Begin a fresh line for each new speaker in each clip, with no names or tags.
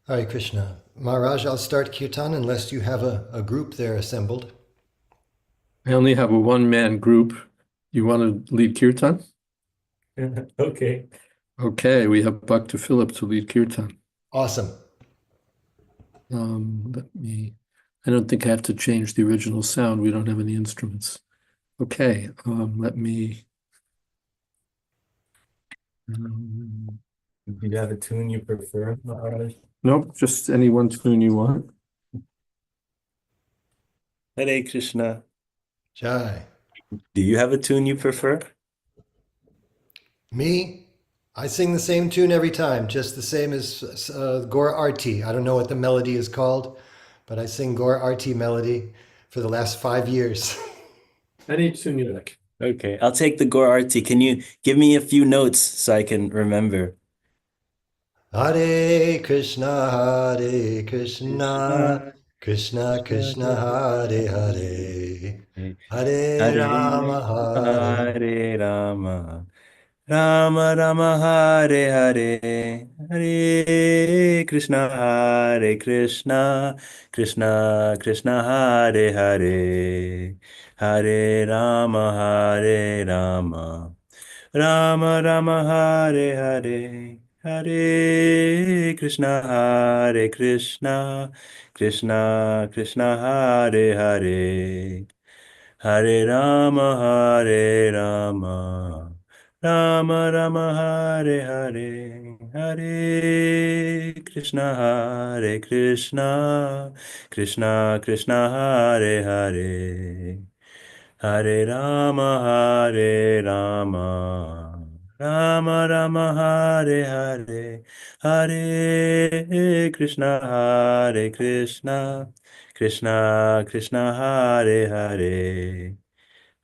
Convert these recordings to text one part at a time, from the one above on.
Hare Krishna. Maharaj, I'll start kirtan unless you have a group there assembled.
I only have a one-man group. You want to lead kirtan?
Okay.
Okay, we have Bhakta Philip to lead kirtan.
Awesome.
I don't think I have to change the original sound. We don't have any instruments. Okay, um,
Do you have a tune you prefer, Maharaj?
nope, just any one tune you want.
Hare Krishna.
Jai.
Do you have a tune you prefer?
Me? I sing the same tune every time, just the same as Gaur Arti. I don't know what the melody is called, but I sing Gaur Arti melody for the last 5 years.
Any tune you like.
Okay, I'll take the Gaur Arti. Can you give me a few notes so I can remember?
Hare Krishna, Hare Krishna,
Krishna,
Krishna
Krishna,
Krishna, Hare Hare, Hare
Hare
Rama, Hare.
Hare Rama, Rama Rama Hare Hare, Hare Krishna, Hare Krishna, Krishna Krishna Hare Hare, Hare Rama, Hare Rama. Rama Rama Hare Hare, Hare Krishna, Hare Krishna, Krishna Krishna Hare Hare, Hare Rama, Hare Rama, Rama Rama Hare Hare, Hare Krishna, Hare Krishna, Krishna Krishna Hare Hare, Hare Rama, Hare Rama, Rama Rama Hare Hare, Hare Krishna, Hare Krishna, Krishna Krishna Hare Hare,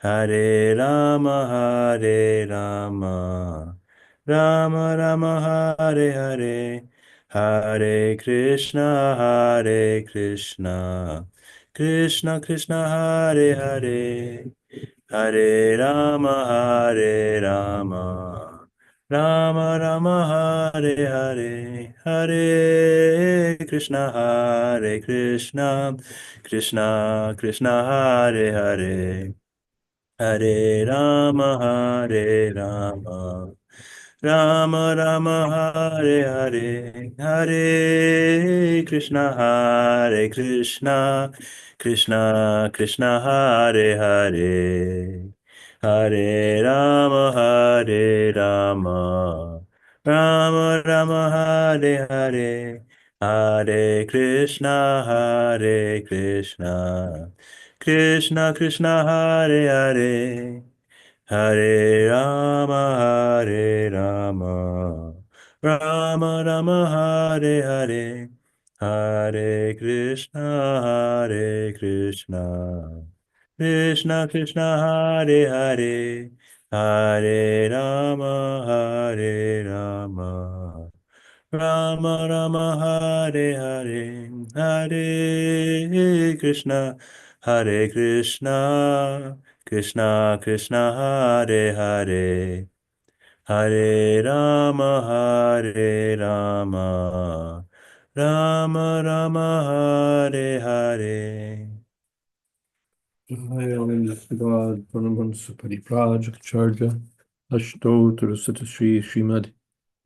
Hare Rama, Hare Rama, Rama Rama Hare Hare, Hare Krishna, Hare Krishna, Krishna Krishna Hare Hare, Hare Rama, Hare Rama, Rama Rama Hare Hare, Hare Krishna, Hare Krishna, Krishna Krishna Hare Hare, Hare Rama, Hare Rama, Rama Rama Hare Hare, Hare Krishna, Hare Krishna, Krishna Krishna Hare Hare, Hare Rama, Hare Rama, Rama Rama Hare Hare, Hare Krishna, Hare Krishna, Krishna Krishna Hare Hare, Hare Rama, Hare Rama, Rama Rama Hare Hare, Hare Krishna, Hare Krishna, Krishna Krishna Hare Hare, Hare Rama, Hare Rama, Rama Rama Hare Hare, Hare Krishna, Hare Krishna, Krishna Krishna Hare Hare, Hare Rama, Hare Rama, Rama Rama Hare Hare.
God, Paramahansa Parivrajacharya, Ashtottara Sri Srimad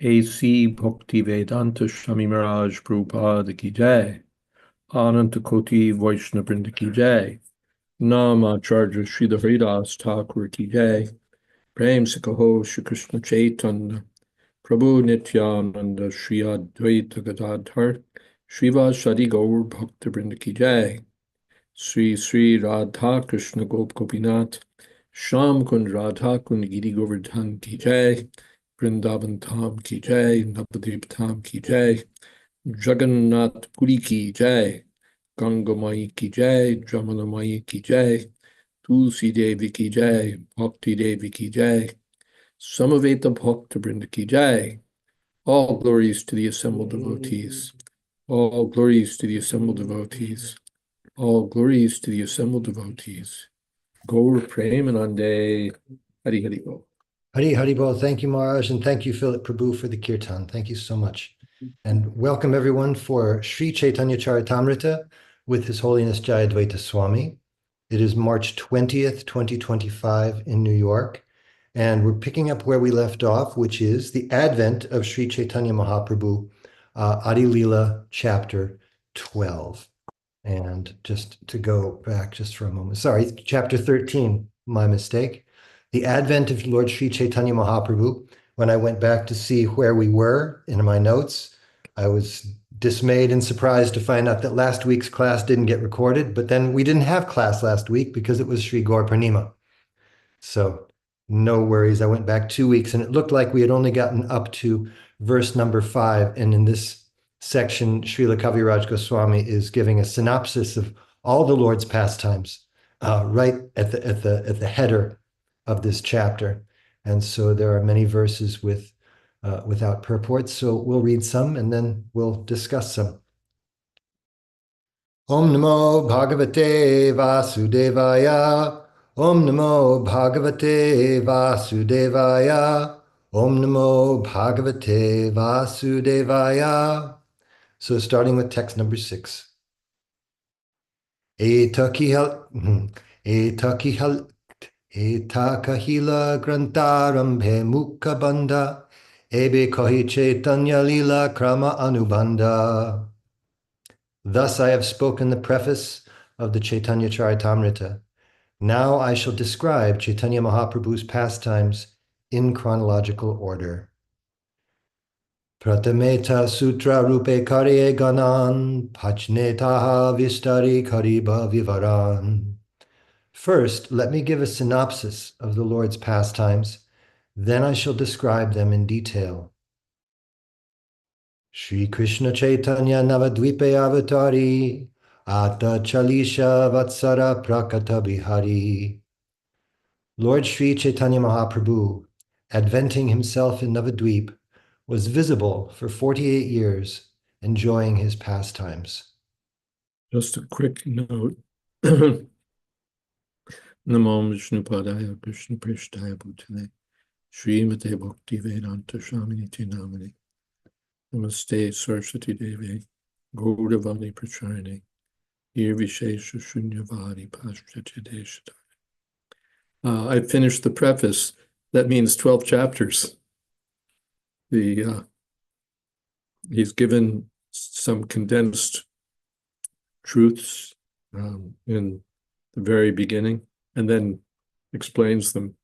A.C. Bhakti Vedanta Swami Maharaj Prabhupada Ki Jai, Ananta Koti Vaishnava Vrinda Ki Jai, Namacharya Sri Haridas Thakur Ki Jai, Prem Sikaho Shri Krishna Chaitanya, Prabhu Nityananda Sri Advaita Gadadhar, Srivas Gaur Bhakta Vrinda Ki Jai, Sri Sri Radha Krishna Gopinath, Sham Kund Radha Kund Giri Govardhan Ki Jai, Vrindavan Dham Ki Jai, Navadvip Dham Ki Jai, Jagannath Puri Ki Jai, Ganga Mai Ki Jai, Jamuna Mai Ki Jai, Tulsi Devi Ki Jai, Bhakti Devi Ki Jai, Samaveta Bhakta Vrinda Ki Jai. All glories to the assembled devotees. All glories to the assembled devotees. All glories to the assembled devotees. Gaur Premanande. Hari Hari Bol.
Hari Hari Bol. Thank you, Maharaj, and thank you, Philip Prabhu, for the kirtan. Thank you so much. And welcome everyone for Sri Caitanya Charitamrita with His Holiness Jayadvaita Swami. It is March 20th, 2025 in New York. And we're picking up where we left off, which is the advent of Sri Chaitanya Mahaprabhu, Adi-lila, chapter 12. And just to go back just for a moment, sorry, chapter 13, my mistake. The advent of Lord Sri Chaitanya Mahaprabhu. When I went back to see where we were in my notes, I was dismayed and surprised to find out that last week's class didn't get recorded, but then we didn't have class last week because it was Sri Gaur Purnima. So no worries. I went back 2 weeks and it looked like we had only gotten up to verse number 5. And in this section, Srila Kaviraj Goswami is giving a synopsis of all the Lord's pastimes right at the header of this chapter. And so there are many verses without purport. So we'll read some and then we'll discuss some. Om Namo Bhagavate Vasudevaya. Om Namo Bhagavate Vasudevaya. Om Namo Bhagavate Vasudevaya. So starting with text number 6. Etakahila Grantharambhe Mukha Bandha Ebe Kahi Chaitanya Lila Krama Anubandha. Thus I have spoken the preface of the Caitanya Charitamrita. Now I shall describe Chaitanya Mahaprabhu's pastimes in chronological order. Pratameta Sutra Rupe Karye Ganan Pachnetaha Vistari Kariba Vivaran. First, let me give a synopsis of the Lord's pastimes, then I shall describe them in detail. Shri Krishna Chaitanya Navadvipe Avatari Ata Chalisha Vatsara Prakata Bihari. Lord Sri Chaitanya Mahaprabhu, adventing himself in Navadvip, was visible for 48 years, enjoying his pastimes.
Just a quick note. Namo Vishnu Padaya Krishna Prishtaya Bhutale Srimate Bhakti Vedanta Shaminiti Namani Namaste Saraswati Devi Gauravani Pracharine Irvishesha Shunyavadi Pashtya Deshadari. I finished the preface. That means 12 chapters. He's given some condensed truths in the very beginning, and then explains them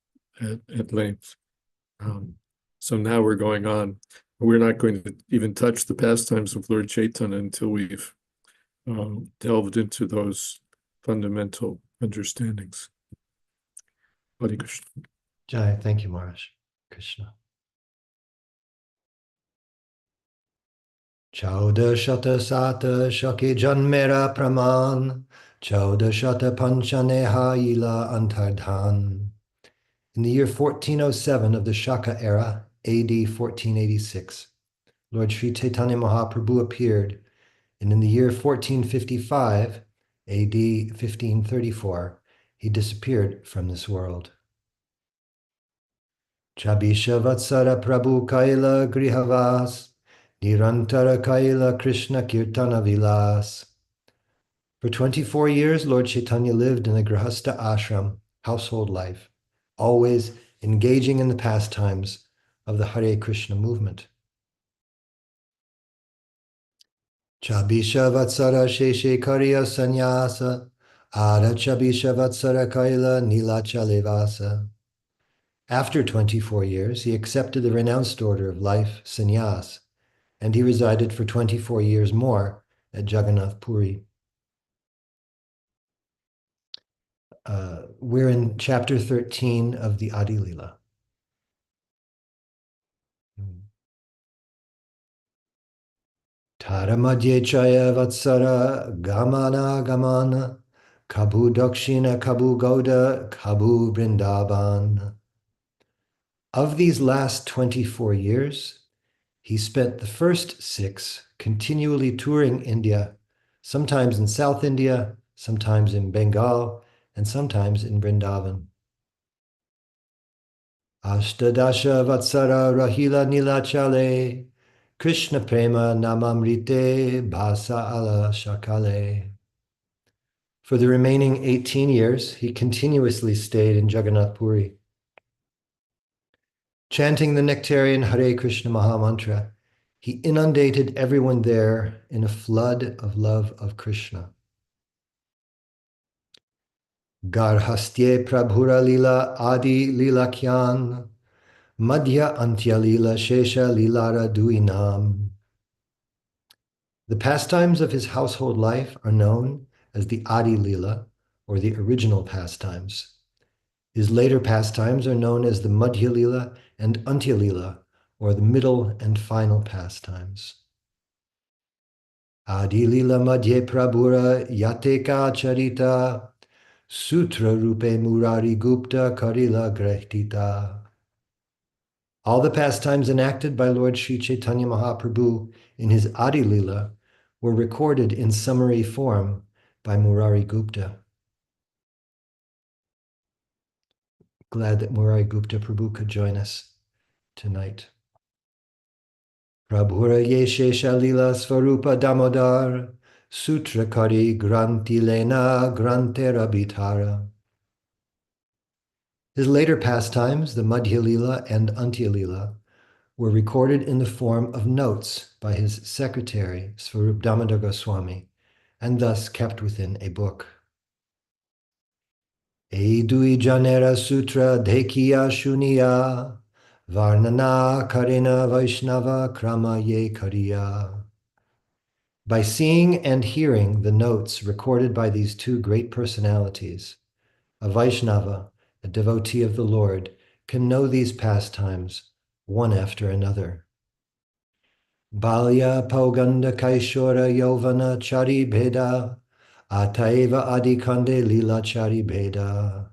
at length. So now we're going on. We're not going to even touch the pastimes of Lord Chaitanya until we've delved into those fundamental understandings. Hare Krishna.
Jai, thank you, Maharaj. Krishna. Chauda Shata Sata Shaki Janmera Praman Chauda Shata Panchaneha Ila Antardhan. In the year 1407 of the Shaka era, AD 1486, Lord Sri Chaitanya Mahaprabhu appeared, and in the year 1455, AD 1534, he disappeared from this world. Chabisha Vatsara Prabhu Kaila Grihavas Nirantara Kaila Krishna Kirtana Vilas. For 24 years, Lord Chaitanya lived in the Grihastha ashram, household life, always engaging in the pastimes of the Hare Krishna movement. Chabisha Vatsara Sheshe Karya Sannyasa Ada Chabisha Vatsara Kaila Nilacha Levasa. After 24 years, he accepted the renounced order of life, sannyas, and he resided for 24 years more at Jagannath Puri. We're in chapter 13 of the Adi-lila. Taramadye Chaya Vatsara Gamana Gamana Kabhu Dakshina Kabhu Gauda Kabhu Vrindavan. Of these last 24 years, he spent the first 6 continually touring India, sometimes in South India, sometimes in Bengal, and sometimes in Vrindavan. Ashtadasha Vatsara Rahila Nilachale Krishna Prema Namamrite Bhasa Ala Shakale. For the remaining 18 years, he continuously stayed in Jagannath Puri, chanting the nectarian Hare Krishna Mahamantra. He inundated everyone there in a flood of love of Krishna. Garhastye Prabhura Lila Adi-lila Kyan Madhya Antya Lila Shesha Lilara Duinam. The pastimes of his household life are known as the Adi-lila, or the original pastimes. His later pastimes are known as the Madhya-lila and Antya-lila, or the middle and final pastimes. Adi-lila Madhye Prabhura Yateka Charita Sutra Rupe Murari Gupta Karila Grehtita. All the pastimes enacted by Lord Sri Chaitanya Mahaprabhu in his Adi-lila were recorded in summary form by Murari Gupta. Glad that Murari Gupta Prabhu could join us tonight. Prabhura Yeshesha Lila Svarupa Damodar Sutrakari Grantilena Grantera Bitara. His later pastimes, the Madhya Lila and Antya Lila, were recorded in the form of notes by his secretary, Svarup Damodar Goswami, and thus kept within a book. Edui Janera Sutra Dekiya Shuniya Varnana Karina Vaishnava Krama Ye Kariya. By seeing and hearing the notes recorded by these two great personalities, a Vaishnava, a devotee of the Lord, can know these pastimes one after another. Balya Pauganda Kaishora Yovana Chari Bheda Ataeva Adikande Lila Chari Bheda.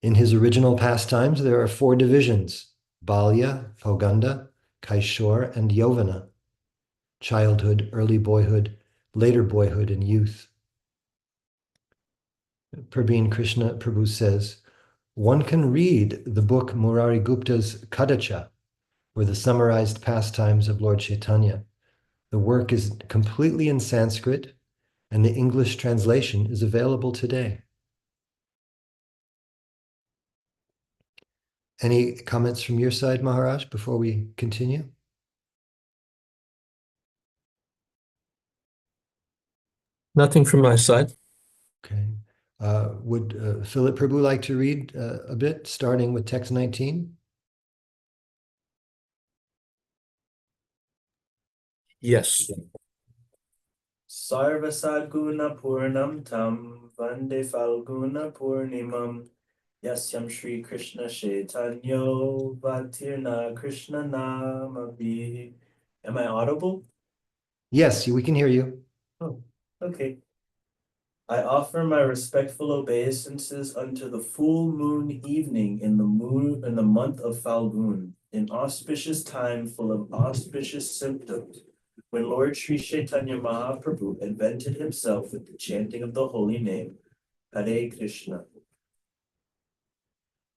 In his original pastimes, there are 4 divisions: Balya, Pauganda, Kaishor, and Yovana: childhood, early boyhood, later boyhood, and youth. Prabhin Krishna Prabhu says, one can read the book Murari Gupta's Kadacha, or the summarized pastimes of Lord Chaitanya. The work is completely in Sanskrit, and the English translation is available today. Any comments from your side, Maharaj, before we continue?
Nothing from my side.
Okay. Would Philip Prabhu like to read a bit, starting with text 19?
Yes.
Sarvasadguna Purnam Tam Vande Falguna Purnimam Yasyam Shri Krishna Chaitanyo Vatirna Krishna Namabhi. Am I audible?
Yes, we can hear you.
Oh, okay. I offer my respectful obeisances unto the full moon evening in the month of Falgun, an auspicious time full of auspicious symptoms, when Lord Sri Chaitanya Mahaprabhu invented himself with the chanting of the holy name, Hare Krishna.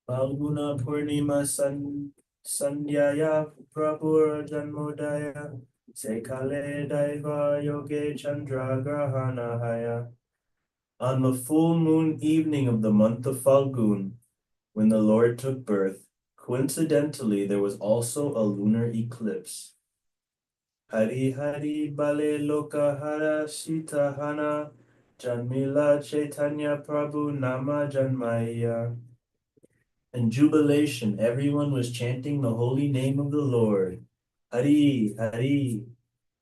Falguna Purnima Sandhyaya Prabhura Janmodaya Sekale Daiva Yoge Chandra Grahanahaya. On the full moon evening of the month of Falgun, when the Lord took birth, coincidentally there was also a lunar eclipse. Hari Hari Bale Loka Hara Sita Hana Janmila Chaitanya Prabhu Nama Janmaya. In jubilation, everyone was chanting the holy name of the Lord. Hari Hari.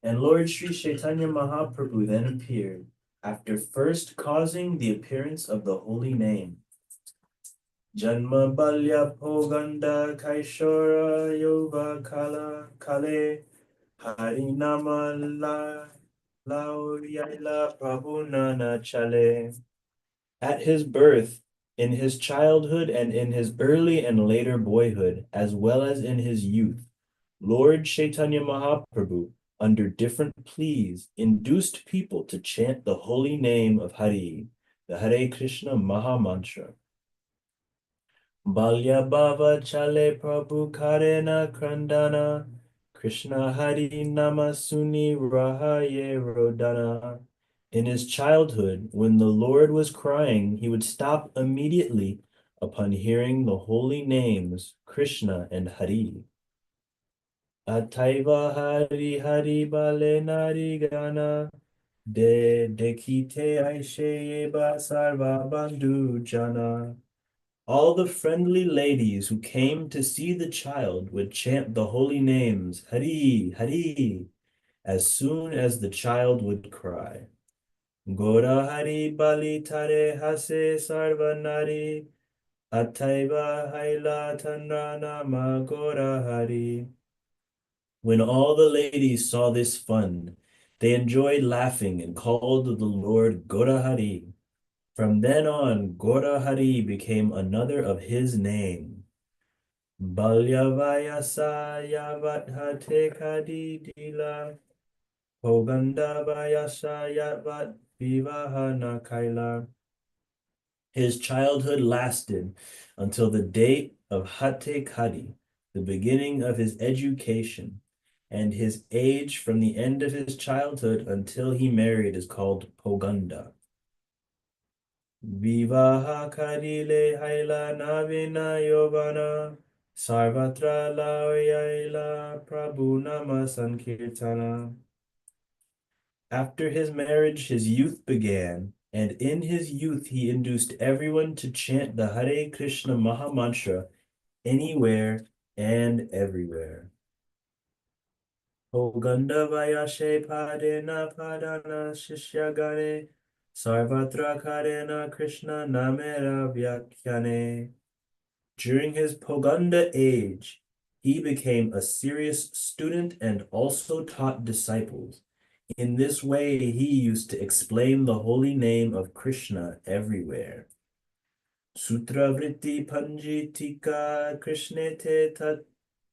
And Lord Sri Chaitanya Mahaprabhu then appeared, after first causing the appearance of the holy name. Janma Balya Poganda Kaishora Yova Kala Kale Harinama La Lauryaila Prabhunana Chale. At his birth, in his childhood, and in his early and later boyhood, as well as in his youth, Lord Chaitanya Mahaprabhu, under different pleas, induced people to chant the holy name of Hari, the Hare Krishna Maha Mantra. Balya Bhava Chale Prabhu Karena Krandana Krishna Hari Nama Suni Rahaye Rodana. In his childhood, when the Lord was crying, he would stop immediately upon hearing the holy names Krishna and Hari. Ataiva Hari Hari Bale Nari Gana Dekite Aishe Eba Sarva Bandhu Jana. All the friendly ladies who came to see the child would chant the holy names Hari Hari as soon as the child would cry. Gora Hari Bali Tare Hase Sarvanari Ataiva Haila Tanra Nama Gora Hari. When all the ladies saw this fun, they enjoyed laughing and called the Lord Gora Hari. From then on, Gora Hari became another of his name. Balyavayasa Yavathate Adi-lila Pogandavayasa Yavat Vivahana Kaila. His childhood lasted until the date of Hate Kadi, the beginning of his education, and his age from the end of his childhood until he married is called Poganda. Vivaha Kadile Haila Navina Yovana Sarvatra Laoyaila Prabhu Nama Sankirtana. After his marriage, his youth began, and in his youth he induced everyone to chant the Hare Krishna Maha Mantra anywhere and everywhere. Oganda Vayashe Padena Padana Shishyagane Sarvatra Karena Krishna Namera Vyakhyane. During his Poganda age, he became a serious student and also taught disciples. In this way, he used to explain the holy name of Krishna everywhere. Sutra Vritti Panjitika Krishnete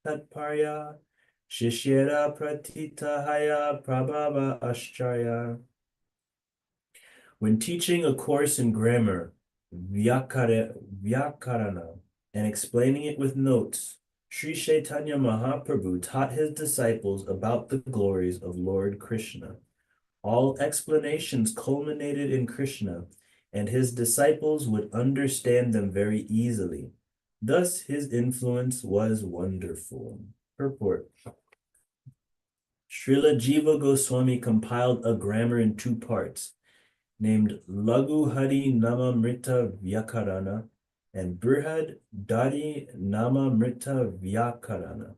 Tatparya Shishyera Pratita Haya Prabhava Ashcharya. When teaching a course in grammar, Vyakarana, and explaining it with notes, Sri Chaitanya Mahaprabhu taught his disciples about the glories of Lord Krishna. All explanations culminated in Krishna, and his disciples would understand them very easily. Thus, his influence was wonderful. Purport. Srila Jiva Goswami compiled a grammar in 2 parts, named Lagu Hari Namamrita Vyakarana and Brihad Dari Namamrita Vyakarana.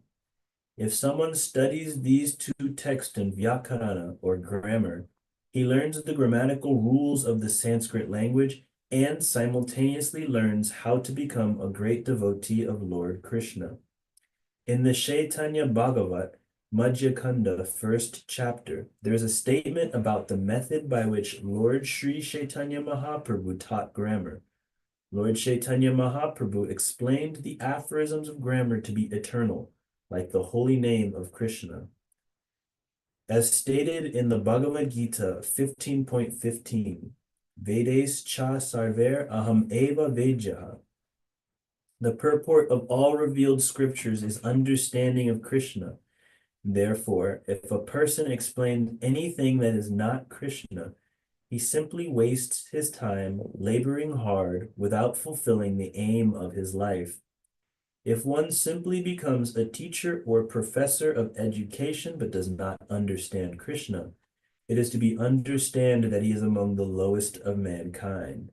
If someone studies these 2 texts in Vyakarana or grammar, he learns the grammatical rules of the Sanskrit language and simultaneously learns how to become a great devotee of Lord Krishna. In the Chaitanya Bhagavat, Madhya Kanda, 1st chapter, there is a statement about the method by which Lord Sri Chaitanya Mahaprabhu taught grammar. Lord Chaitanya Mahaprabhu explained the aphorisms of grammar to be eternal, like the holy name of Krishna. As stated in the Bhagavad Gita 15.15, Vedes cha sarver aham eva vedyaha. The purport of all revealed scriptures is understanding of Krishna. Therefore, if a person explains anything that is not Krishna, he simply wastes his time laboring hard without fulfilling the aim of his life. If one simply becomes a teacher or professor of education but does not understand Krishna, it is to be understood that he is among the lowest of mankind.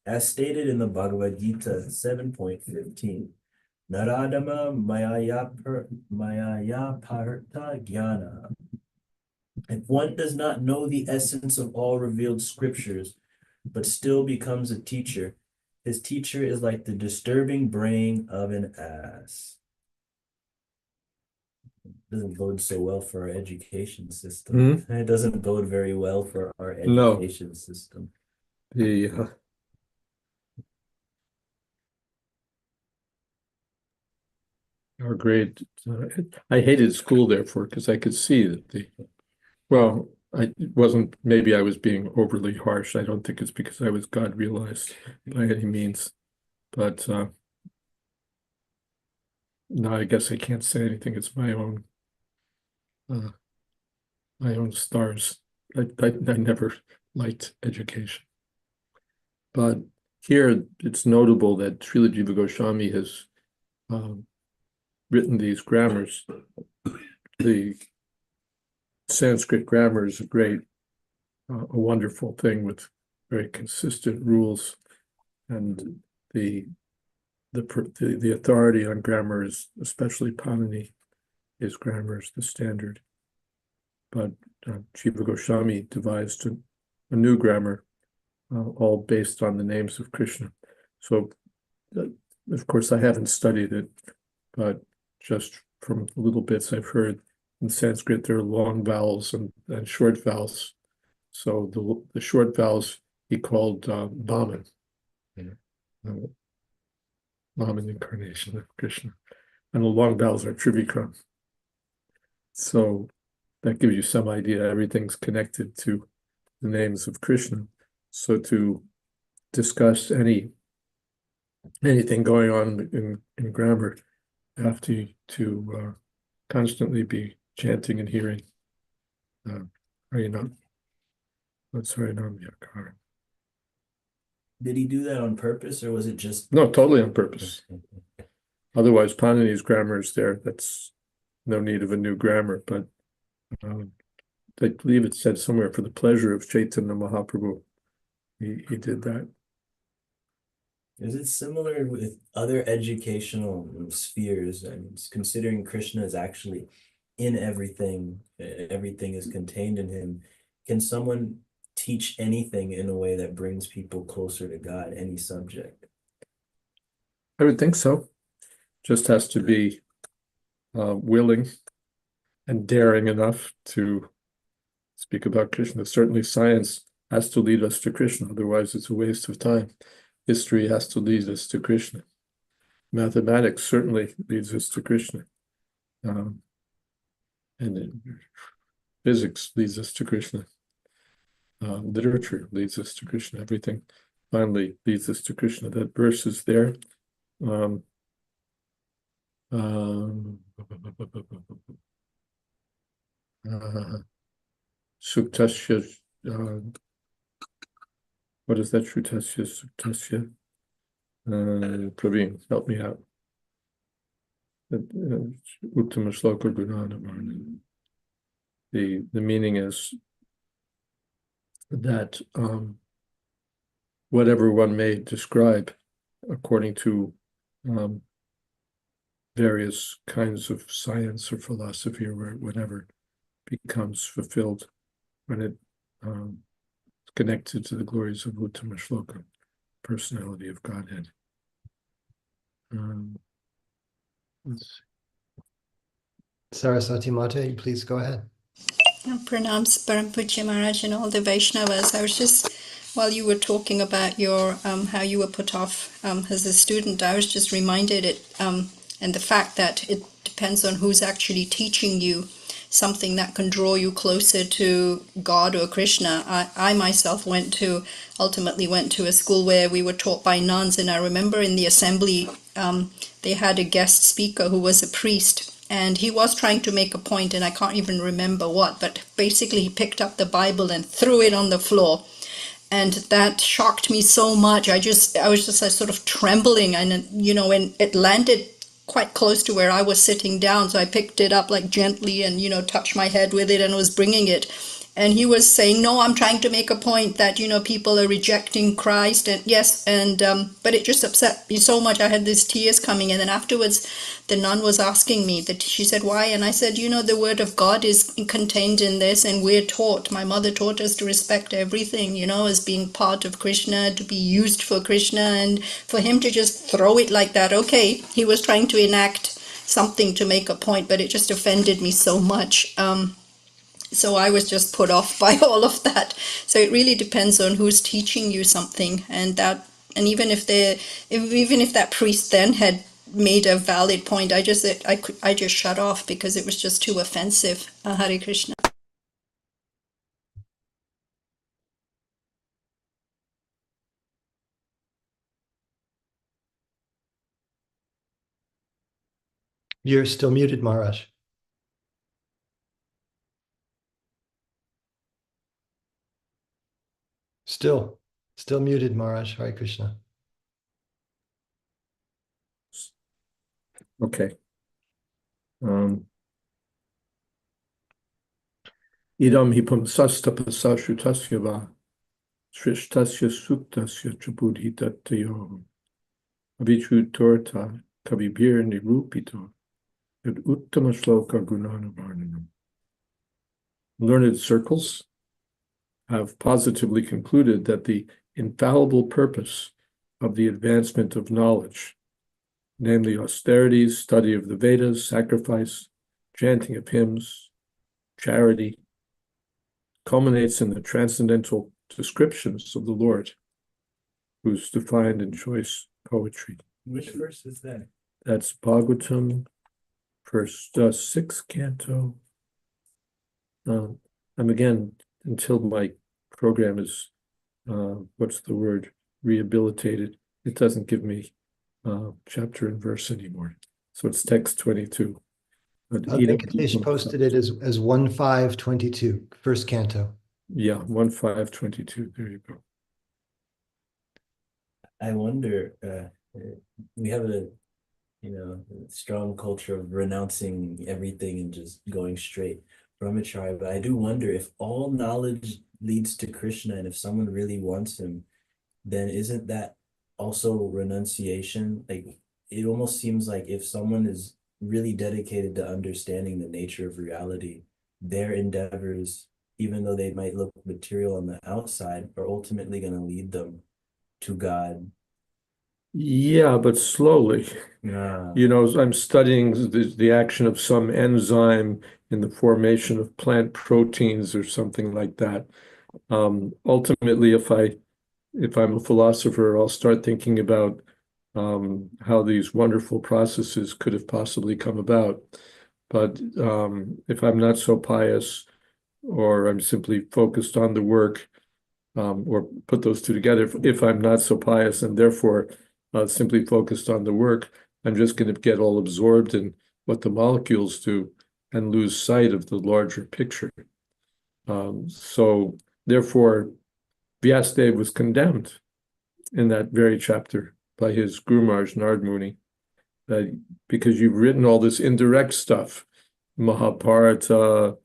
As stated in the Bhagavad Gita 7.15, Naradama Mayaya Parta Jnana. If one does not know the essence of all revealed scriptures, but still becomes a teacher, his teacher is like the disturbing braying of an ass. Doesn't bode so well for our education system. It doesn't bode very well for our education system.
The our grade, I hated school therefore because I could see that it wasn't, maybe I was being overly harsh. I don't think it's because I was God realized by any means, but no, I guess I can't say anything. It's my own my own stars. I never liked education. But here it's notable that Srila Jiva Goswami has written these grammars. The Sanskrit grammar is a wonderful thing with very consistent rules, and the authority on grammar is, especially Panini, his grammar is the standard. But Jiva Goswami devised a new grammar, all based on the names of Krishna. So, of course, I haven't studied it, but just from little bits I've heard, in Sanskrit there are long vowels and short vowels. So the short vowels he called Vaman, Vaman incarnation of Krishna, and the long vowels are Trivikram. So that gives you some idea. Everything's connected to the names of Krishna. So to discuss anything going on in grammar, you have to constantly be chanting and hearing Harinam. That's Harinam Yakar.
Did he do that on purpose, or was it just?
No, totally on purpose. Otherwise, Panini's grammar is there. That's no need of a new grammar. But I believe it said somewhere, for the pleasure of Chaitanya Mahaprabhu, he did that.
Is it similar with other educational spheres? And considering Krishna is actually in everything, everything is contained in him. Can someone teach anything in a way that brings people closer to God, any subject?
I would think so. Just has to be willing and daring enough to speak about Krishna. Certainly science has to lead us to Krishna, otherwise it's a waste of time. History has to lead us to Krishna. Mathematics certainly leads us to Krishna. And physics leads us to Krishna. Literature leads us to Krishna. Everything finally leads us to Krishna. That verse is there. Suktasya, what is that? Suktasya. Praveen, help me out. Uttama Shloka Gunana. The meaning is that whatever one may describe according to various kinds of science or philosophy or whatever becomes fulfilled when it is connected to the glories of Uttama Shloka, personality of Godhead.
Saraswati Mata, please go ahead.
Pranams Param Pujya Maharaj and all the Vaishnavas. I was just, while you were talking about your how you were put off as a student, I was just reminded and the fact that it depends on who's actually teaching you something that can draw you closer to God or Krishna. I myself ultimately went to a school where we were taught by nuns, and I remember in the assembly they had a guest speaker who was a priest. And he was trying to make a point, and I can't even remember what, but basically he picked up the Bible and threw it on the floor. And that shocked me so much. I was just sort of trembling, and and it landed quite close to where I was sitting down. So I picked it up like gently and, touched my head with it and was bringing it. And he was saying, no, I'm trying to make a point that, people are rejecting Christ. And yes, but it just upset me so much. I had these tears coming. And then afterwards, the nun was asking me that, she said, why? And I said, the word of God is contained in this. And we're taught, my mother taught us to respect everything, as being part of Krishna, to be used for Krishna. And for him to just throw it like that, okay, he was trying to enact something to make a point, but it just offended me so much. So I was just put off by all of that. So it really depends on who's teaching you something, and even if that priest then had made a valid point, I just shut off because it was just too offensive. Hare Krishna.
You're still muted, Maharaj. Still muted, Maharaj. Hare Krishna.
Okay. Idam hipam sastapasa shrutasya va shrishtasya suktasya tribudhitatayo avichu torta kavibhir nirupito yad uttama shloka gunanavarnanam. Learned circles have positively concluded that the infallible purpose of the advancement of knowledge, namely austerities, study of the Vedas, sacrifice, chanting of hymns, charity, culminates in the transcendental descriptions of the Lord, who's defined in choice poetry.
Which verse is that?
That's Bhagavatam, first sixth canto. I'm again, until my program is, rehabilitated, it doesn't give me chapter and verse anymore. So it's text 22. But
Venkatesh posted it as 1:5:22, first canto.
Yeah, 1:5:22. There you go.
I wonder, we have a strong culture of renouncing everything and just going straight brahmacharya, but I do wonder if all knowledge leads to Krishna, and if someone really wants him, then isn't that also renunciation? Like, it almost seems like if someone is really dedicated to understanding the nature of reality, their endeavors, even though they might look material on the outside, are ultimately going to lead them to God.
Yeah, but slowly. I'm studying the action of some enzyme in the formation of plant proteins or something like that. Ultimately, if I'm a philosopher, I'll start thinking about how these wonderful processes could have possibly come about. But if I'm not so pious, or I'm simply focused on the work, or put those two together, if I'm not so pious and therefore simply focused on the work, I'm just going to get all absorbed in what the molecules do and lose sight of the larger picture. So therefore, Vyasadeva was condemned in that very chapter by his Guru Maharaj Nard Muni, that because you've written all this indirect stuff, Mahabharata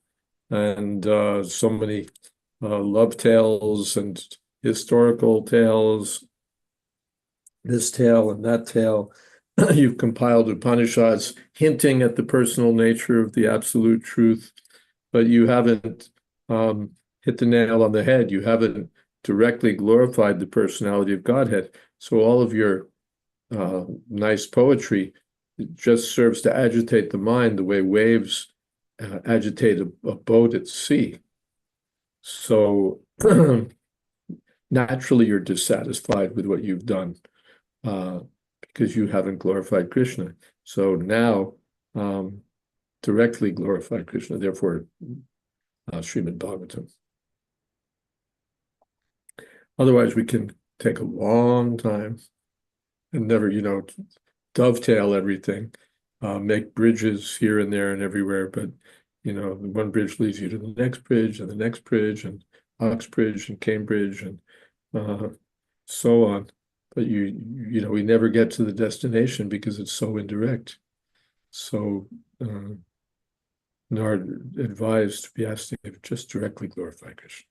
and so many love tales and historical tales, this tale and that tale. You've compiled Upanishads hinting at the personal nature of the absolute truth, but you haven't hit the nail on the head. You haven't directly glorified the personality of Godhead. So all of your nice poetry just serves to agitate the mind the way waves agitate a boat at sea. So naturally, you're dissatisfied with what you've done because you haven't glorified Krishna. So now directly glorify Krishna, therefore Srimad Bhagavatam. Otherwise, we can take a long time and never, dovetail everything, make bridges here and there and everywhere. But, one bridge leads you to the next bridge and the next bridge and Oxbridge and Cambridge and so on. But we never get to the destination because it's so indirect. So Nard advised Vyasadeva just directly glorify Krishna.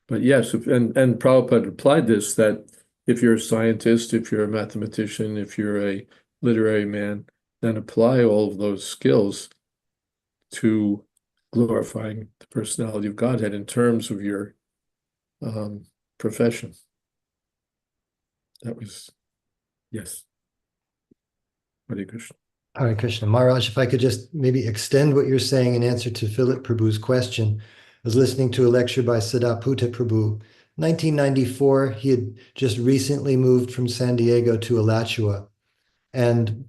But yes, and Prabhupada replied this, that if you're a scientist, if you're a mathematician, if you're a literary man, then apply all of those skills to glorifying the personality of Godhead in terms of your profession. That was, yes. Hare Krishna.
Hare Krishna. Maharaj, if I could just maybe extend what you're saying in answer to Philip Prabhu's question. I was listening to a lecture by Siddhaputa Prabhu. 1994, he had just recently moved from San Diego to Alachua, and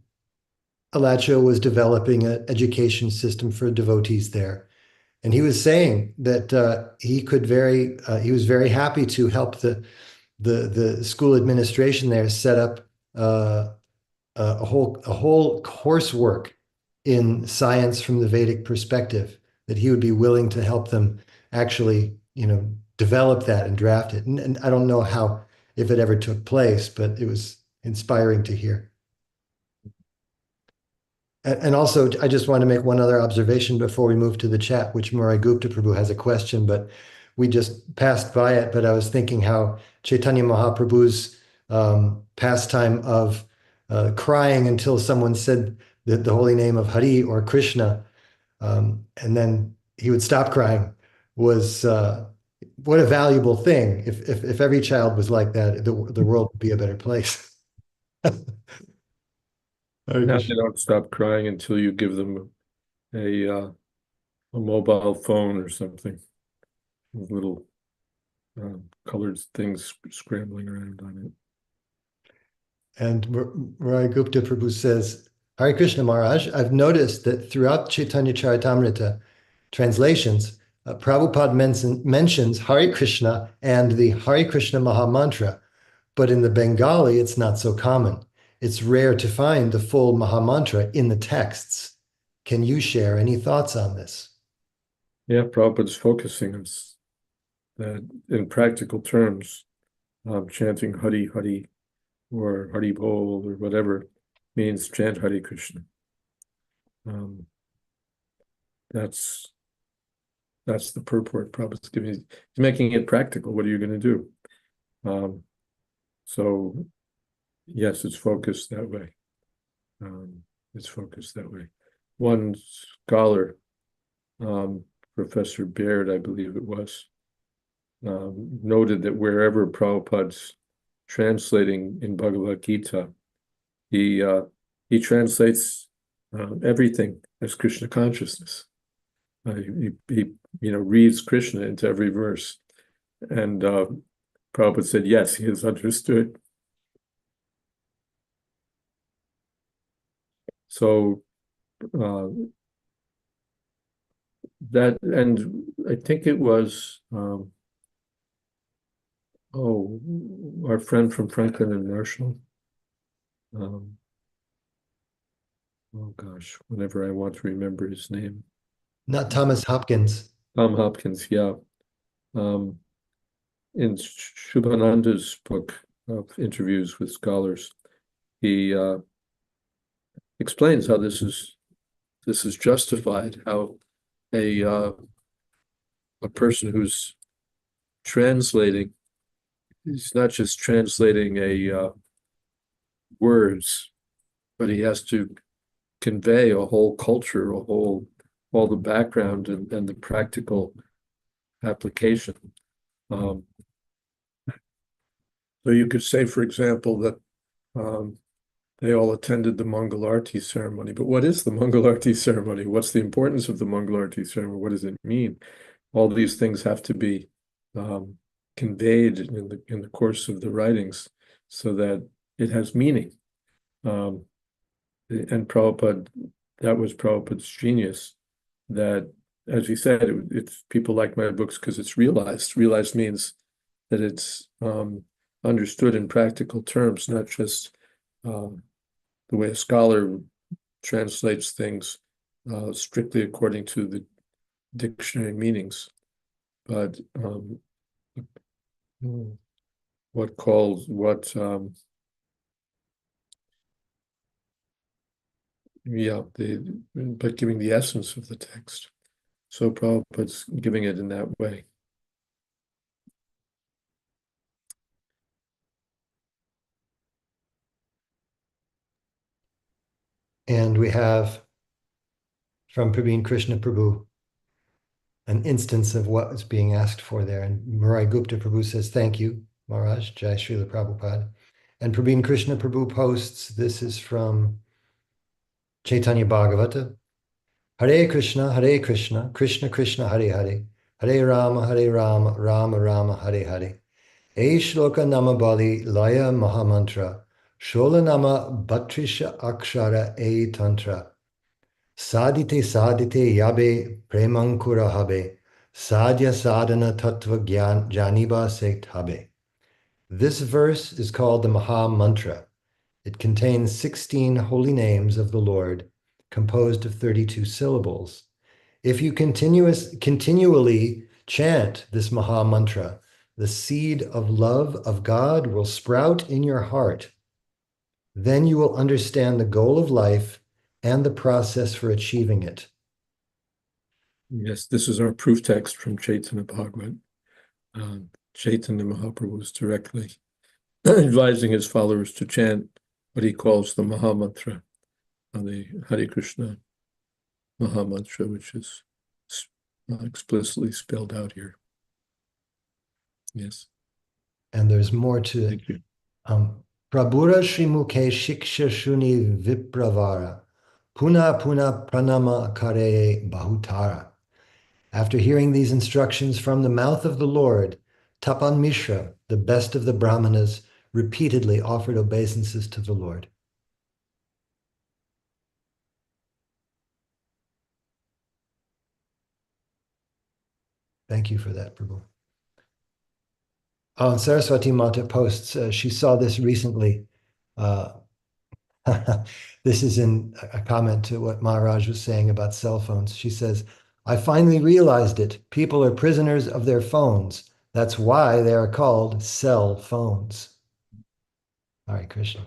Alachua was developing an education system for devotees there. And he was saying that he was very happy to help the school administration there set up a whole coursework in science from the Vedic perspective, that he would be willing to help them actually, develop that and draft it. And I don't know how, if it ever took place, but it was inspiring to hear. And also, I just want to make one other observation before we move to the chat, which Murai Gupta Prabhu has a question, but we just passed by it. But I was thinking how Chaitanya Mahaprabhu's pastime of crying until someone said the holy name of Hari or Krishna, and then he would stop crying, was what a valuable thing. If every child was like that, the world would be a better place.
Now they don't stop crying until you give them a mobile phone or something with little colored things scrambling around on it.
And Murai Gupta Prabhu says, Hare Krishna Maharaj, I've noticed that throughout Chaitanya Charitamrita translations, Prabhupada mentions Hare Krishna and the Hare Krishna Maha Mantra, but in the Bengali, it's not so common. It's rare to find the full Maha Mantra in the texts. Can you share any thoughts on this?
Yeah, Prabhupada's focusing on that in practical terms, chanting Hari Hari or Hari Bol or whatever means chant Hare Krishna. That's the purport Prabhupada's giving. He's making it practical. What are you going to do? So yes, it's focused that way. It's focused that way. One scholar, Professor Baird, I believe it was, noted that wherever Prabhupada's translating in Bhagavad Gita, he translates everything as Krishna consciousness. He reads Krishna into every verse, and Prabhupada said, yes, he has understood. So that, and I think it was our friend from Franklin and Marshall. Oh gosh, whenever I want to remember his name.
Not Thomas Hopkins.
Tom Hopkins, yeah. In Shubhananda's book of interviews with scholars, he explains how this is justified, how a person who's translating, he's not just translating words, but he has to convey a whole culture, all the background and the practical application. So you could say, for example, that they all attended the Mangal Arati ceremony. But what is the Mangal Arati ceremony? What's the importance of the Mangal Arati ceremony? What does it mean? All these things have to be conveyed in the course of the writings so that it has meaning. And Prabhupada, that was Prabhupada's genius, that, as he said, it's people like my books because it's realized. Realized means that it's understood in practical terms, not just the way a scholar translates things strictly according to the dictionary meanings, but but giving the essence of the text. So Prabhupada's giving it in that way.
And we have from Prabhin Krishna Prabhu an instance of what was being asked for there. And Murai Gupta Prabhu says, thank you, Maharaj, Jai Srila Prabhupada. And Prabhin Krishna Prabhu posts, this is from Chaitanya Bhagavata. Hare Krishna, Krishna Krishna, Hare Hare, Hare Rama, Rama Rama, Hare Hare. E shloka nama bali laya mahamantra, shola nama batrisha akshara e tantra. Sadite yabe premankura habe, sadhya sadhana tattva janiba sekt habe. This verse is called the Maha Mantra. It contains 16 holy names of the Lord, composed of 32 syllables. If you continually Chant this Maha Mantra. The seed of love of God will sprout in your heart. Then you will understand the goal of life and the process for achieving it.
Yes, this is our proof text from Chaitanya Bhagavat. Chaitanya Mahaprabhu is directly advising his followers to chant what he calls the Maha Mantra, the Hare Krishna Maha Mantra, which is explicitly spelled out here. Yes.
And there's more to it.
Thank you.
Prabhura Srimukhe Shiksha Shuni Vipravara Puna Puna Pranama Akare Bahutara. After hearing these instructions from the mouth of the Lord, Tapan Mishra, the best of the Brahmanas, repeatedly offered obeisances to the Lord. Thank you for that, Prabhu. Saraswati Mata posts, she saw this recently. This is in a comment to what Maharaj was saying about cell phones. She says, I finally realized it. People are prisoners of their phones. That's why they are called cell phones. Hare Krishna.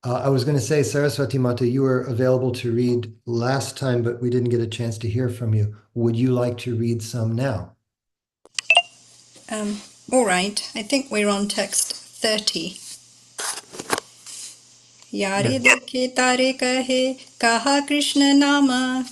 I was going to say, Saraswati Mata, you were available to read last time, but we didn't get a chance to hear from you. Would you like to read some now?
All right, I think we're on text 30. Yare dekhe tare kahe kaha Krishna nama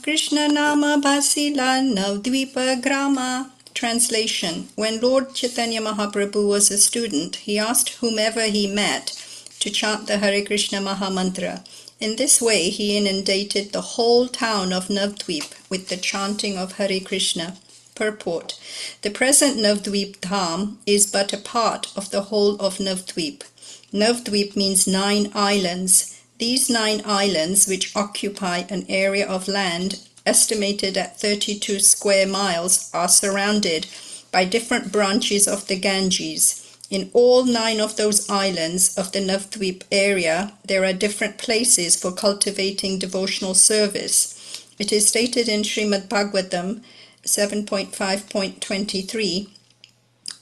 bhasila navdvipa grama. Translation: When Lord Chaitanya Mahaprabhu was a student, he asked whomever he met to chant the Hare Krishna Maha Mantra. In this way, he inundated the whole town of Navdvip with the chanting of Hare Krishna. Purport: The present Navdvip Dham is but a part of the whole of Navdvip. Navdvip means 9 islands. These 9 islands, which occupy an area of land estimated at 32 square miles, are surrounded by different branches of the Ganges. In all 9 of those islands of the Navdvip area, there are different places for cultivating devotional service. It is stated in Srimad Bhagavatam 7.5.23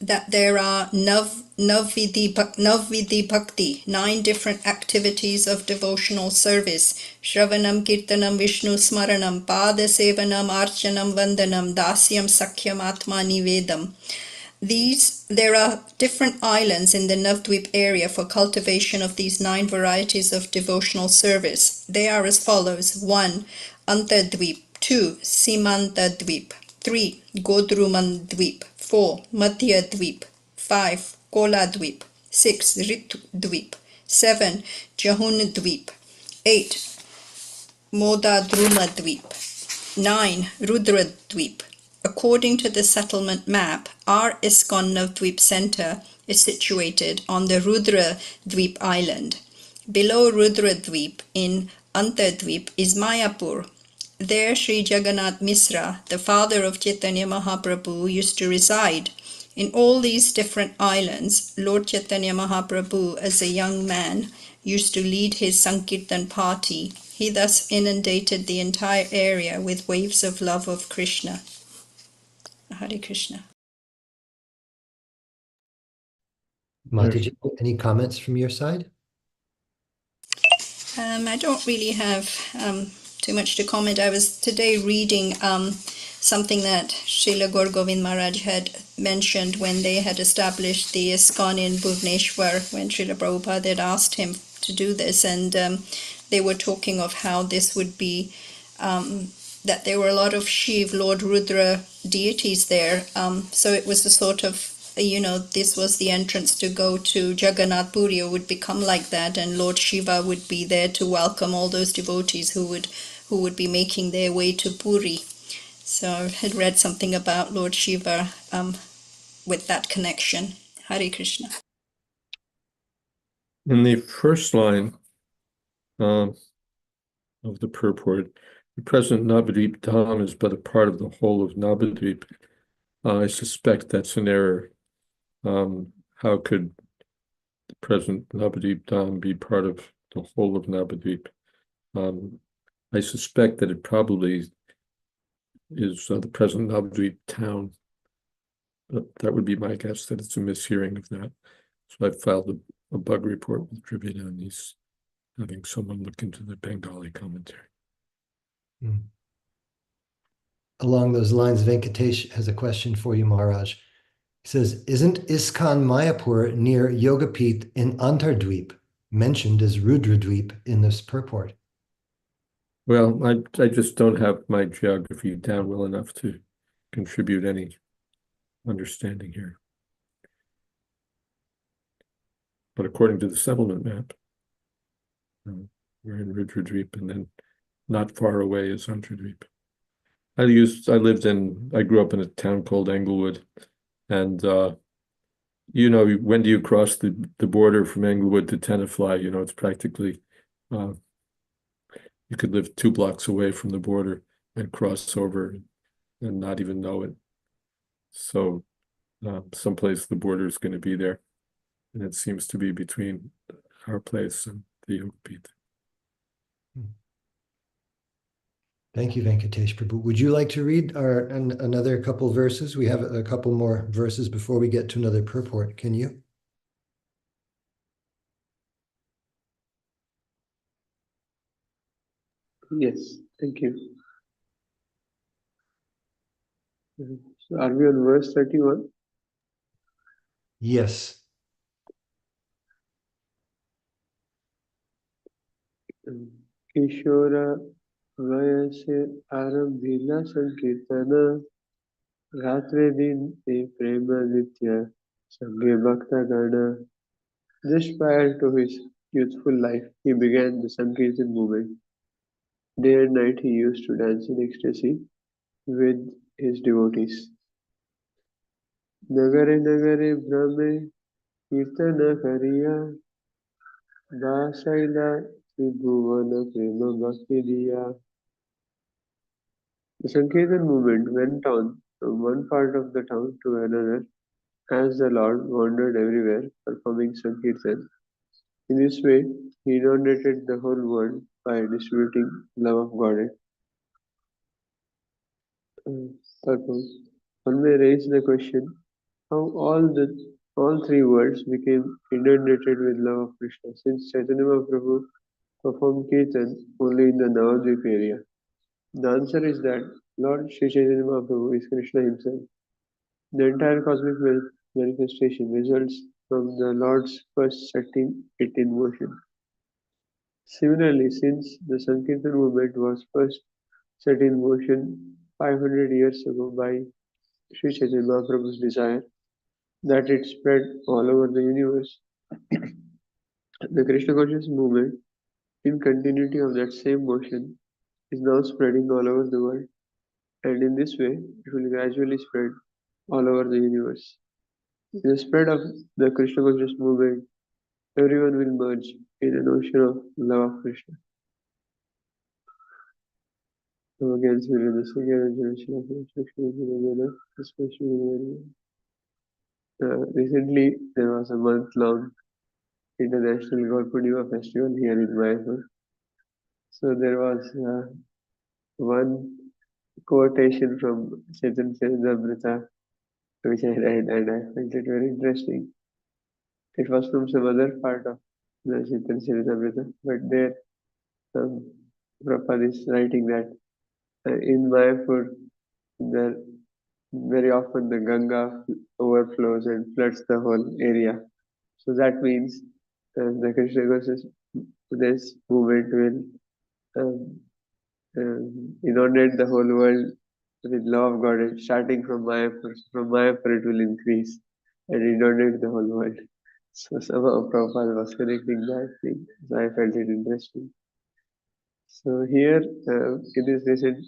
that there are Navvidhi Bhakti, 9 different activities of devotional service: Shravanam, Kirtanam, Vishnu Smaranam, Pada Sevanam, Archanam, Vandanam, Dasyam, Sakhyam, Atma Nivedam. There are different islands in the Navdvip area for cultivation of these 9 varieties of devotional service. They are as follows: 1. Antardvip, 2. Simantadvip, 3. Godrumandvip, 4. Madhyadvip, 5. Koladvip, 6. Ritudvip, 7. Jahundvip, 8. Modadrumadvip, 9. Rudradvip. According to the settlement map, our ISKCON Navdvip Center is situated on the Rudradvip island. Below Rudradvip in Antardvip is Mayapur. There Sri Jagannath Misra, the father of Chaitanya Mahaprabhu, used to reside. In all these different islands, Lord Chaitanya Mahaprabhu, as a young man, used to lead his Sankirtan party. He thus inundated the entire area with waves of love of Krishna. Hare Krishna.
Mataji, any comments from your side?
I don't really have too much to comment. I was today reading something that Srila Gaur Govind Maharaj had mentioned when they had established the ISKCON in Bhubaneswar, when Srila Prabhupada had asked him to do this, and they were talking of how this would be, that there were a lot of Shiv, Lord Rudra deities there. So it was a sort of, this was the entrance to go to Jagannath Puri, or would become like that, and Lord Shiva would be there to welcome all those devotees who would be making their way to Puri. So I had read something about Lord Shiva with that connection. Hare Krishna.
In the first line of the purport, the present Navadvip Dham is but a part of the whole of Navadvip. I suspect that's an error. How could the present Navadvip Dham be part of the whole of Navadvip? I suspect that it probably is the present Navadvip town. That would be my guess, that it's a mishearing of that. So I filed a bug report with Trivia, and he's having someone look into the Bengali commentary.
Along those lines, Venkatesh has a question for you, Maharaj. He says, isn't ISKCON Mayapur near Yogapith in Antardweep, mentioned as Rudradweep in this purport?
Well, I just don't have my geography down well enough to contribute any understanding here. But according to the settlement map, we're in Rudradweep, and then not far away is Antardweep. I grew up in a town called Englewood, and when do you cross the border from Englewood to Tenafly? It's practically you could live 2 blocks away from the border and cross over and not even know it. So someplace the border is going to be there, and it seems to be between our place and the Yogapith.
Thank you, Venkatesh Prabhu. Would you like to read another couple verses? We have a couple more verses before we get to another purport. Can you?
Yes, thank you. So are we on verse 31?
Yes.
Kishora Vayase Arambhila Sankirtana Ratre Din E Prema Nitya Sange Bhakta Gana. Just prior to his youthful life, he began the Sankirtan movement. Day and night he used to dance in ecstasy with his devotees. Nagare Nagare Brahme Kirtana Kariya Dasaila Tribhuvana Prema Bhakti Diya. The Sankirtan movement went on from one part of the town to another as the Lord wandered everywhere performing Sankirtan. In this way, he inundated the whole world by distributing love of God. Purpose. One may raise the question how all 3 worlds became inundated with love of Krishna, since Chaitanya Mahaprabhu performed Kirtan only in the Navadvip area. The answer is that Lord Sri Chaitanya Mahaprabhu is Krishna himself. The entire cosmic manifestation results from the Lord's first setting it in motion. Similarly, since the Sankirtan movement was first set in motion 500 years ago by Sri Chaitanya Mahaprabhu's desire that it spread all over the universe, the Krishna conscious movement, in continuity of that same motion, is now spreading all over the world, and in this way, it will gradually spread all over the universe. In the spread of the Krishna conscious movement, everyone will merge in an ocean of love of Krishna. So again, recently there was a month-long International Gaur Purnima festival here in Mayapur. So there was one quotation from Caritamrita which I read, and I felt it very interesting. It was from some other part of the Caritamrita, but there Prabhupada is writing that in Mayapur, very often the Ganga overflows and floods the whole area. So that means the Krishna consciousness, this movement will inundate the whole world with love of God, starting from Mayapur. From Mayapur it will increase and inundate the whole world. So somehow Prabhupada was connecting that thing. So I felt it interesting. So here in this recent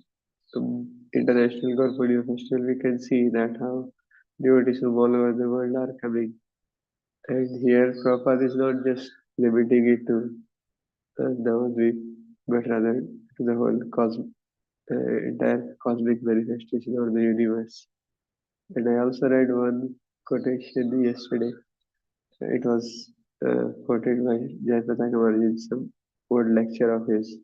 International Gaur Purnima Festival, we can see that how devotees from all over the world are coming. And here Prabhupada is not just limiting it to Navadvip, but rather to the whole entire cosmic manifestation of the universe. And I also read one quotation yesterday. It was quoted by Jayadvaita in some old lecture of his.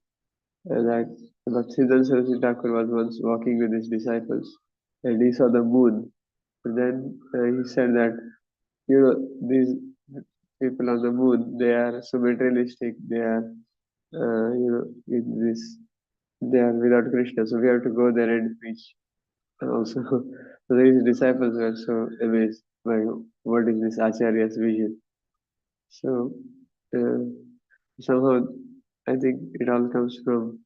that Bhaktisiddhanta Saraswati Thakur was once walking with his disciples and he saw the moon. And then he said that, these people on the moon, they are so materialistic, they are, in this, they are without Krishna, so we have to go there and preach. And also, so his disciples were so amazed by what is this Acharya's vision. So, somehow, I think it all comes from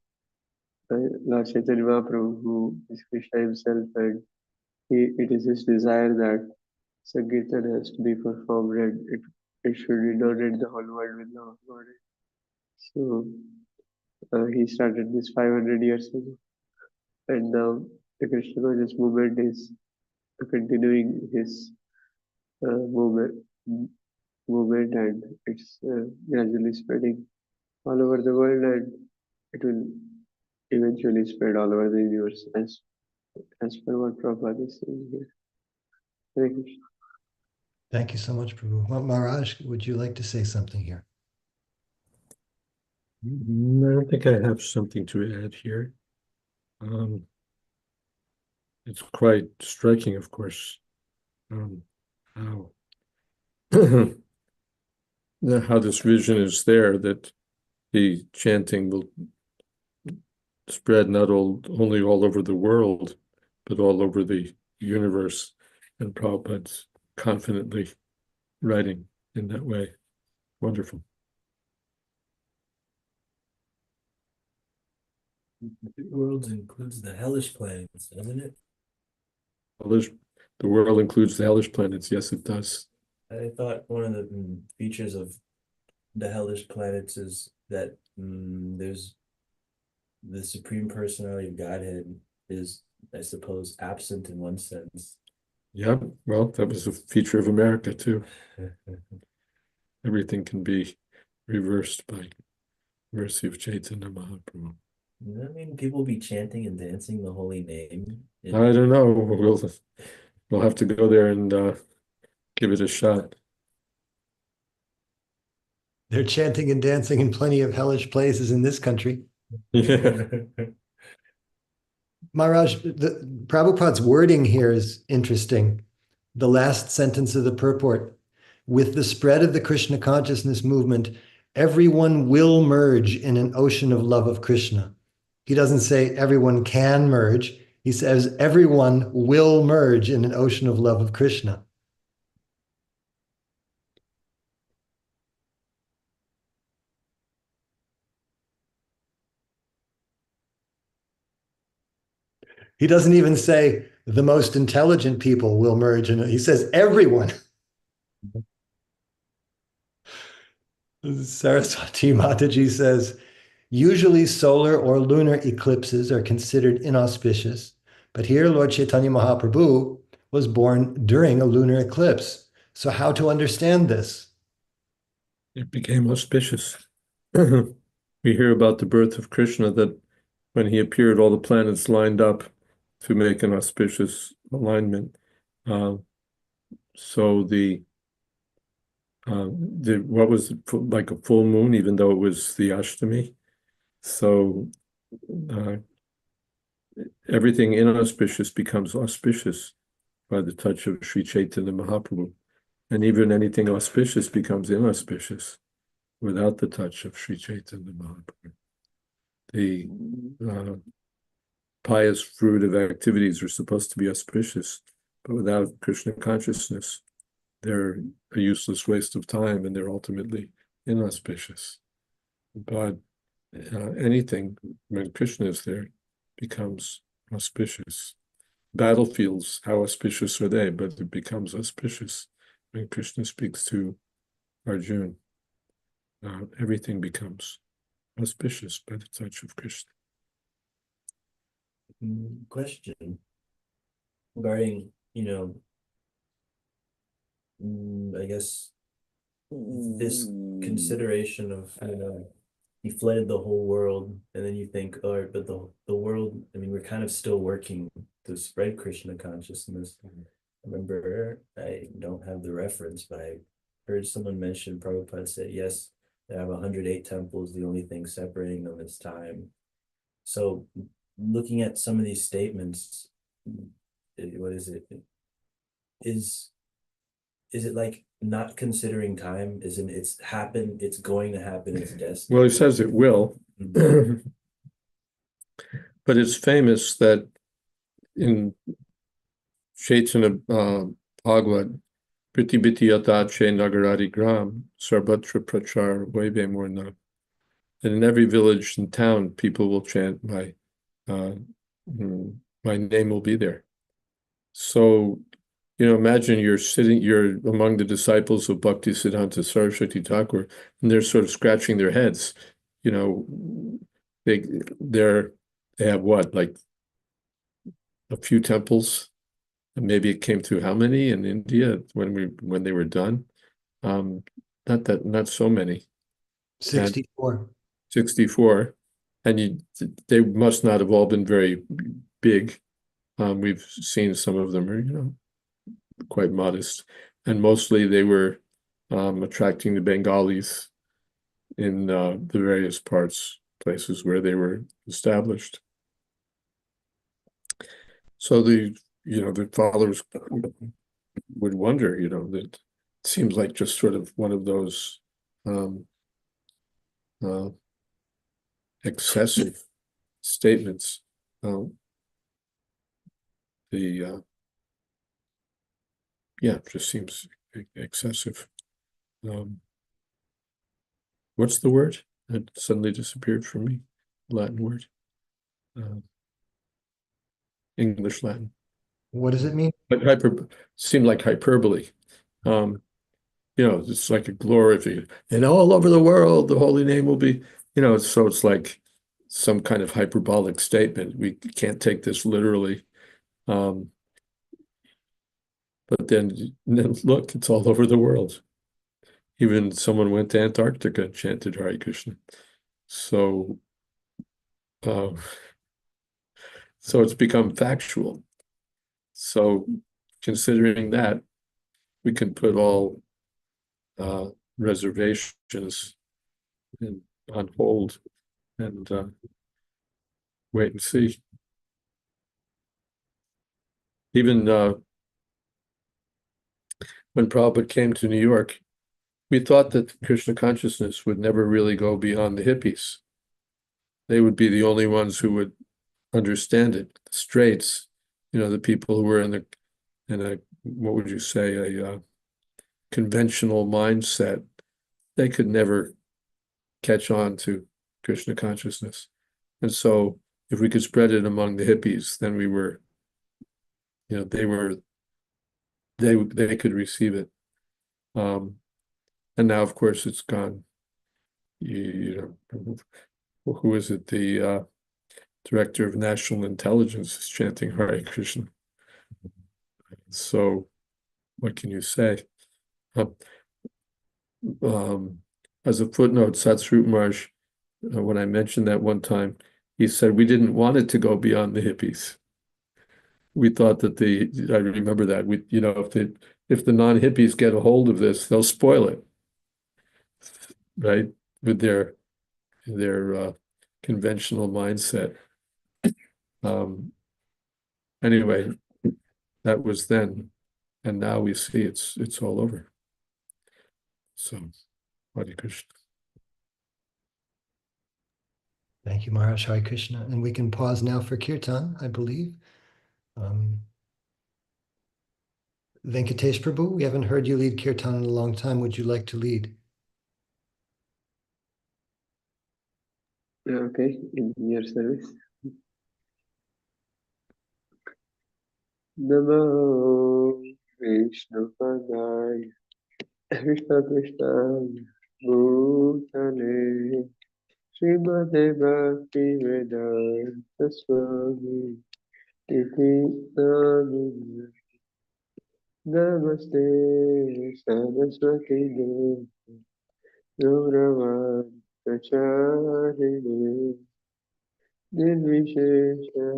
Lord Chaitanya Mahaprabhu, who is Krishna himself, and it is his desire that Sankirtan has to be performed and it should inundate the whole world with love of God. So he started this 500 years ago, and now the Krishna conscious movement is continuing his movement, and it's gradually spreading all over the world, and it will eventually spread all over the universe as per what Prabhupada is saying here. Hare Krishna.
Thank you so much, Prabhu. Well, Maharaj, would you like to say something here?
I don't think I have something to add here. It's quite striking, of course, how how this vision is there, that the chanting will spread not only all over the world, but all over the universe, and Prabhupada's confidently writing in that way. Wonderful.
The world includes the hellish planets, doesn't it?
The world includes the hellish planets. Yes, it does.
I thought one of the features of the hellish planets is that there's the Supreme Personality of Godhead is, I suppose, absent in one sense.
Yeah, well, that was a feature of America too. Everything can be reversed by mercy of Chaitanya Mahaprabhu.
Does that mean people be chanting and dancing the holy name?
I don't know. We'll have to go there and give it a shot.
They're chanting and dancing in plenty of hellish places in this country.
Yeah.
Maharaj, the Prabhupada's wording here is interesting. The last sentence of the purport: with the spread of the Krishna consciousness movement, everyone will merge in an ocean of love of Krishna. He doesn't say everyone can merge. He says everyone will merge in an ocean of love of Krishna. He doesn't even say the most intelligent people will merge in it. He says everyone. Saraswati Mataji says, usually solar or lunar eclipses are considered inauspicious, but here Lord Chaitanya Mahaprabhu was born during a lunar eclipse. So how to understand this?
It became auspicious. We hear about the birth of Krishna, that when he appeared, all the planets lined up to make an auspicious alignment. So what was like a full moon, even though it was the Ashtami. So everything inauspicious becomes auspicious by the touch of Sri Chaitanya Mahaprabhu. And even anything auspicious becomes inauspicious without the touch of Sri Chaitanya Mahaprabhu. The pious, fruitive activities are supposed to be auspicious, but without Krishna consciousness, they're a useless waste of time, and they're ultimately inauspicious. But anything, when Krishna is there, becomes auspicious. Battlefields, how auspicious are they? But it becomes auspicious when Krishna speaks to Arjuna. Everything becomes auspicious by the touch of Krishna.
Question regarding, I guess this consideration of, he flooded the whole world, and then you think, all right, but the world, we're kind of still working to spread Krishna consciousness. I remember, I don't have the reference, but I heard someone mention, Prabhupada said, yes, they have 108 temples, the only thing separating them is time. So looking at some of these statements, what is it? Is it like not considering time? Isn't it's happened, it's going to happen, it's destiny?
Well, he says it will.
Mhm.
But it's famous that in Chaitanya Bhagavat, Priti Biti Yatache Nagaradi Gram, Sarvatra Prachar Vaive Murna. And in every village and town, people will chant uh, my name will be there. So, imagine you're among the disciples of Bhaktisiddhanta Saraswati Thakur, and they're sort of scratching their heads. They they have what, like a few temples, and maybe it came to how many in India when they were done? Not so many.
64.
64, and they must not have all been very big. We've seen some of them are, quite modest, and mostly they were attracting the Bengalis in the various places where they were established. So the followers would wonder, that it seems like just sort of one of those excessive statements. It just seems excessive. What's the word? It suddenly disappeared from me. Latin word. English Latin.
What does it mean?
But seemed like hyperbole. It's like a glory, and all over the world, the holy name will be, so it's like some kind of hyperbolic statement. We can't take this literally. But then look, it's all over the world. Even someone went to Antarctica and chanted Hare Krishna. So it's become factual. So considering that, we can put all reservations on hold and wait and see. Even when Prabhupada came to New York, we thought that Krishna consciousness would never really go beyond the hippies. They would be the only ones who would understand it. The straights, the people who were in a what would you say, a conventional mindset, they could never catch on to Krishna consciousness. And so if we could spread it among the hippies, then we were, they could receive it. And now, of course, it's gone. Who is it? The director of national intelligence is chanting Hare Krishna. So what can you say? As a footnote, Satsrup Maharaj, when I mentioned that one time, he said we didn't want it to go beyond the hippies. We thought that I remember that if the non-hippies get a hold of this, they'll spoil it, right? With their conventional mindset. Anyway, that was then, and now we see it's all over. So, Hare Krishna.
Thank you, Maharaj. Hare Krishna. And we can pause now for Kirtan, I believe. Venkatesh Prabhu, we haven't heard you lead Kirtan in a long time. Would you like to lead?
Okay, in your service. Namo Vishnu Padaya Krishna Krishna Bhutale Srimate Bhakti Vedanta Swami Iti Namina Namaste Saraswati Devi Gauravan Pracharine Nirvishesha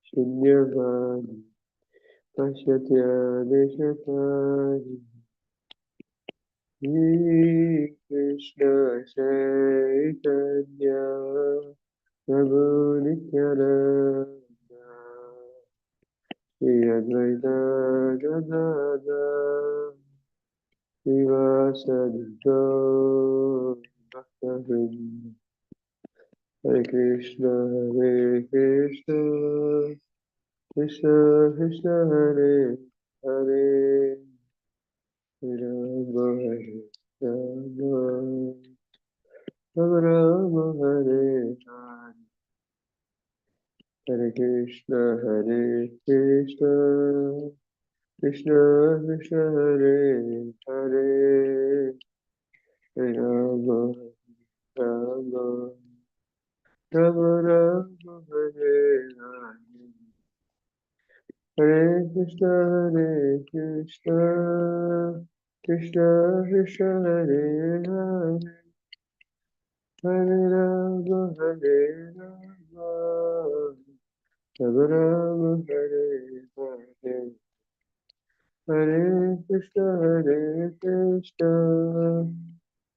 Shunyavadi Pashatya Deshapari Shri Krishna Chaitanya Prabhu Nityananda, Jayadvaita Gadadhar, Srivasadi Bhaktavrinda. Hare Krishna, Krishna Krishna, Hare Hare, Hare Rama, Rama Rama, Hare Hare. Hare Krishna, Krishna Krishna, Hare Hare, Hare Rama, Rama Rama Rama, Hare Hare. Hare Krishna, Krishna Krishna, Hare Hare, Hare Rama, Rama Rama, Hare Hare. Hare Krishna, Krishna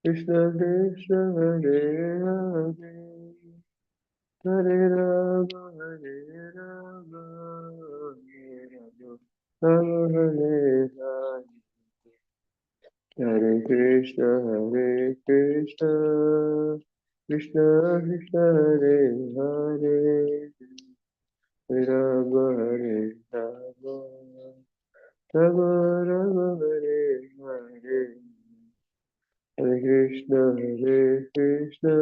Krishna Krishna, Hare Hare, Hare Rama, Rama Rama, Hare Hare. Hare Krishna, Krishna Krishna Hare Hare, Hare Rama, Rama Rama, Hare Hare. Hare Krishna, Krishna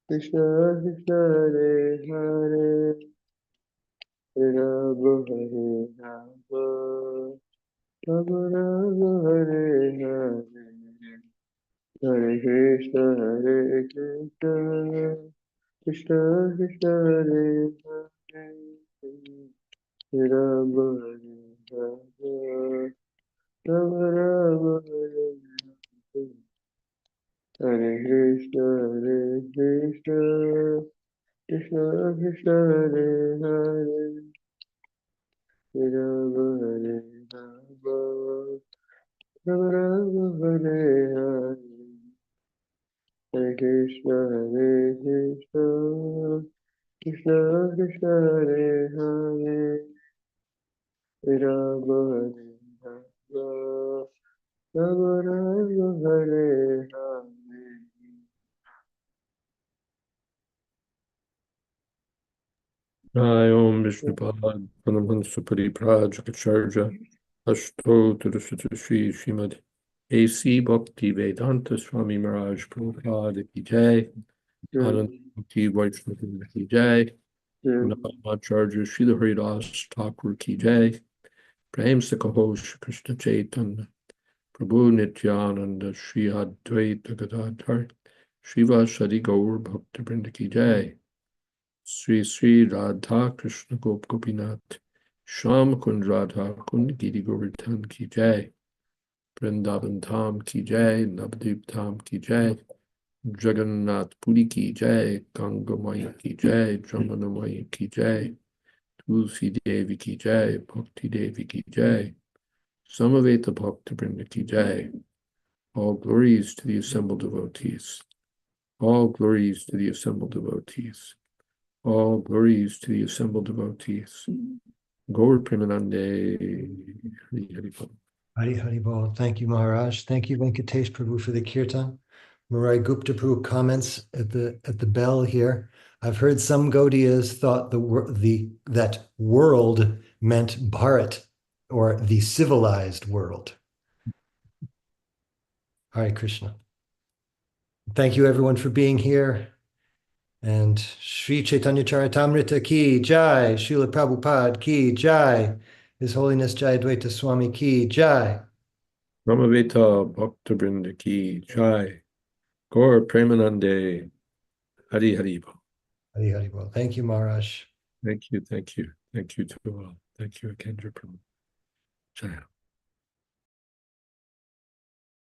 Krishna Krishna, Hare Hare, Hare Rama, Rama Rama, Hare Hare. Hare Krishna, Krishna Krishna Krishna, Hare Hare, Hare Rama, Rama Rama, Hare Hare. Hare Krishna, Krishna Krishna Krishna, Hare Hare, Hare Rama, Rama Rama, Hare Hare. Hare Krishna, Krishna Krishna Krishna, Hare Hare, Hare Rama, Rama Rama, Hare Hare.
Om Vishnupad Paramahansa Pariprajaka Ashtottara Shri Srimad A.C. Bhakti Vedanta Swami Maharaj Prabhupada Ki Jai, Anand Bhakti Vaishnava Ki Jai, Namacharya Srila Haridas Thakur Ki Jai, Prem Sakaho Shri Krishna Chaitanya, Prabhu Nityananda Shri Advaita Gadadhar, Srivasadi Gaur Bhakta Vrinda Ki Jai, Sri Sri Radha Krishna Gop Gopinath, Sham Kund Radha Kund Giri Govardhan Ki Jai, Vrindavan Dham Ki Jai, Navdeep Dham Ki Jai, Jagannath Puri Ki Jai, Ganga Maya Ki Jai, Jamuna Maya Ki Jai, Tulsi Devi Ki Jai, Bhakti Devi Ki Jai, Samaveta Bhakta Vrinda Ki Jai. All glories to the assembled devotees. All glories to the assembled devotees. All glories to the assembled devotees. Gaur Premanande. Hari Hari Bol.
Hari Hari Bol. Thank you, Maharaj. Thank you, Venkatesh Prabhu, for the kirtan. Murai Gupta Prabhu comments at the bell here. I've heard some Gaudiyas thought that world meant Bharat, or the civilized world. Hare Krishna. Thank you, everyone, for being here. And Sri Chaitanya Charitamrita Ki Jai, Srila Prabhupada Ki Jai, His Holiness Jayadvaita Swami Ki Jai.
Ramaveta Bhakta Vrinda Ki Jai. Gaur Premanande. Hari Hari Bol.
Hari Hari Bol. Thank you, Maharaj.
Thank you, thank you. Thank you to all. Thank you, Kendra Prabhu. Jai.